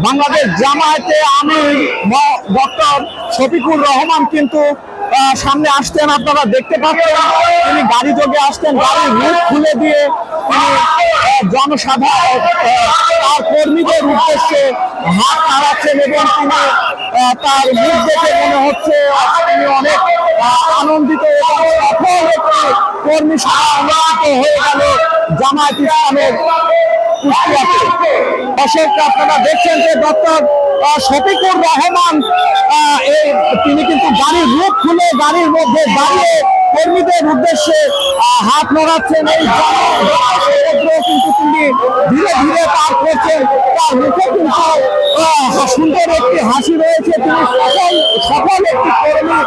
বাংলাদেশ জামায়াতে আমির doctor Shafiqur Rahman কিন্তু সামনে আসতেন, আপনারা দেখতে পাচ্ছেন তিনি গাড়ি যোগে আসতেন, গাড়ির রুট খুলে দিয়ে তিনি জনসাধারণ তার কর্মীদের উদ্দেশ্যে হাত নাড়াচ্ছেন এবং তিনি তার মুখ দেখে মনে হচ্ছে তিনি অনেক আনন্দিত এবং সফল একটি কর্মী সভা অনুষ্ঠিত হয়ে গেল জামায়াত ইসলামের কুষ্টিয়াতে। দর্শক, আপনারা দেখছেন যে ডক্টর শফিকুর রহমান তিনি কিন্তু গাড়ির রুট খুলে গাড়ির মধ্যে দাঁড়িয়ে কর্মীদের উদ্দেশ্যে হাত নড়াচ্ছেন। এই কিন্তু তিনি ধীরে ধীরে পার করছেন, তার মুখে কিন্তু সুন্দর একটি হাসি রয়েছে। তিনি সফল একটি কর্মী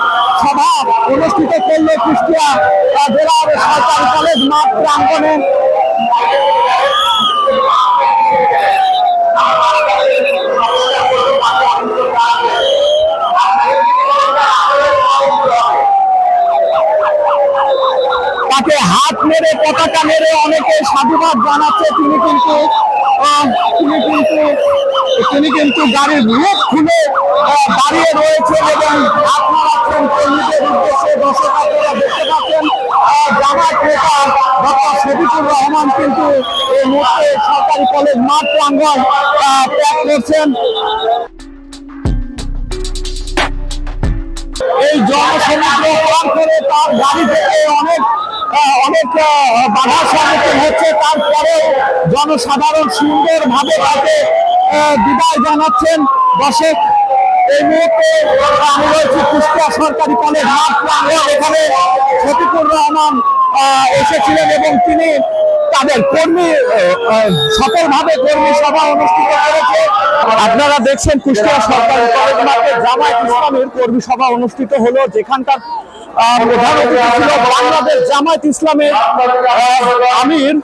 সভা অনুষ্ঠিত করলো কুষ্টিয়া জেলার সরকারি কলেজ মাঠ প্রাঙ্গণে। তাকে হাত মেরে পতাকা মেরে অনেকে সাধুবাদ জানাচ্ছে। তিনি কিন্তু গাড়ির রুট খুলে দাঁড়িয়ে রয়েছেন এবং হাত নাড়াচ্ছেন কর্মীদের উদ্দেশ্যে। দর্শক, আপনারা দেখতে পাচ্ছেন জামায়াত নেতা ডক্টর শফিকুর রহমান কিন্তু এই মুহূর্তে সরকারি কলেজ মাঠ প্রাঙ্গণ ত্যাগ করছেন। এই জনসমুদ্র পার করে তার গাড়ি থেকে অনেক বাধার সম্মুখীন হচ্ছে, তারপরেও জনসাধারণ সুন্দরভাবে তাকে বিদায় জানাচ্ছেন। দর্শক, এই মুহূর্তে আমি রয়েছি কুষ্টিয়া সরকারি কলেজ মাঠ প্রাঙ্গণ। এখানে শফিকুর রহমান এসেছিলেন এবং তিনি তাদের সফলভাবে কর্মী সভা অনুষ্ঠিত করেছে। আপনারা দেখছেন কুষ্টিয়া সরকারি কলেজ মাঠে জামায়াত ইসলামের কর্মী সভা অনুষ্ঠিত হলো, যেখানকার প্রধান অতিথি ছিল বাংলাদেশ জামায়াত ইসলামের আমির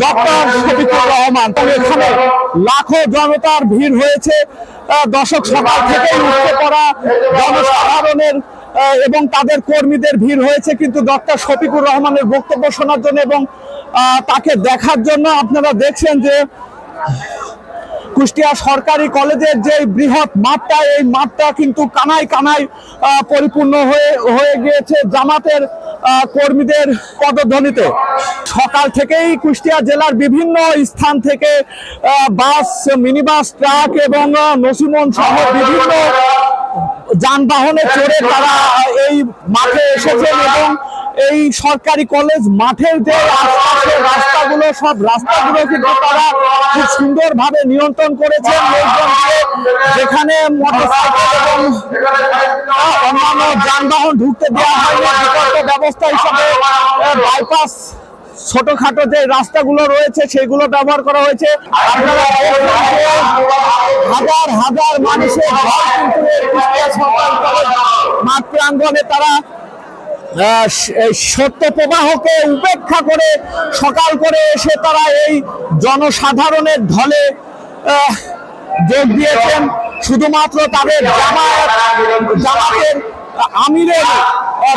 ডক্টর শফিকুর রহমান। এখানে লাখো জনতার ভিড় হয়েছে। দর্শক, সকাল থেকেই উঠতে পড়া জনসাধারণের এবং তাদের কর্মীদের ভিড় হয়েছে কিন্তু ডক্টর শফিকুর রহমানের বক্তব্য শোনার জন্য এবং তাকে দেখার জন্য। আপনারা দেখছেন যে কুষ্টিয়া সরকারি কলেজের যে বৃহৎ মাঠটা, এই মাঠটা কিন্তু কানায় কানায় পরিপূর্ণ হয়ে গিয়েছে জামাতের কর্মীদের পদধ্বনিতে। সকাল থেকেই কুষ্টিয়া জেলার বিভিন্ন স্থান থেকে বাস, মিনি বাস, ট্রাক এবং নসিমন সহ বিভিন্ন যানবাহনে চড়ে তারা এই মাঠে এসেছেন এবং এই সরকারি কলেজ মাঠের যে আশপাশের রাস্তাগুলো, সব রাস্তাগুলো কিন্তু তারা খুব সুন্দরভাবে নিয়ন্ত্রণ করেছেন লোকজনকে, যেখানে মোটরসাইকেল এবং অন্যান্য যানবাহন ঢুকতে দেওয়া হয়নি। বিকল্প ব্যবস্থা হিসাবে বাইপাস, ছোটখাটো যে রাস্তাগুলো রয়েছে সেগুলো ব্যবহার করা হয়েছে। আপনারা হাজার হাজার মানুষের ঘর কিন্তু মাঠ প্রাঙ্গণে তারা সত্য প্রবাহকে উপেক্ষা করে সকাল করে এসে তারা এই জনসাধারণের ঢলে যোগ দিয়েছেন শুধুমাত্র তাদের জামাতের আমিরের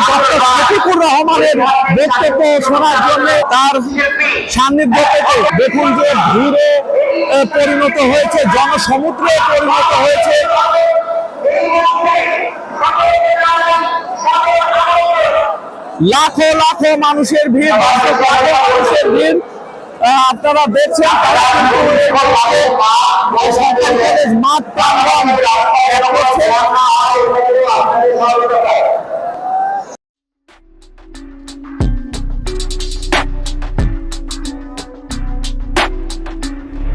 ডক্টর শফিকুর রহমানের বক্তব্য শোনার জন্য, তার সান্নিধ্য থেকে। দেখুন যে ভিড়ে পরিণত হয়েছে, জনসমুদ্রে পরিণত হয়েছে। লাখো লাখো মানুষের ভিড়, মানুষের ভিড় আপনারা দেখছেন। তারা কিন্তু মাঠ প্রাঙ্গণ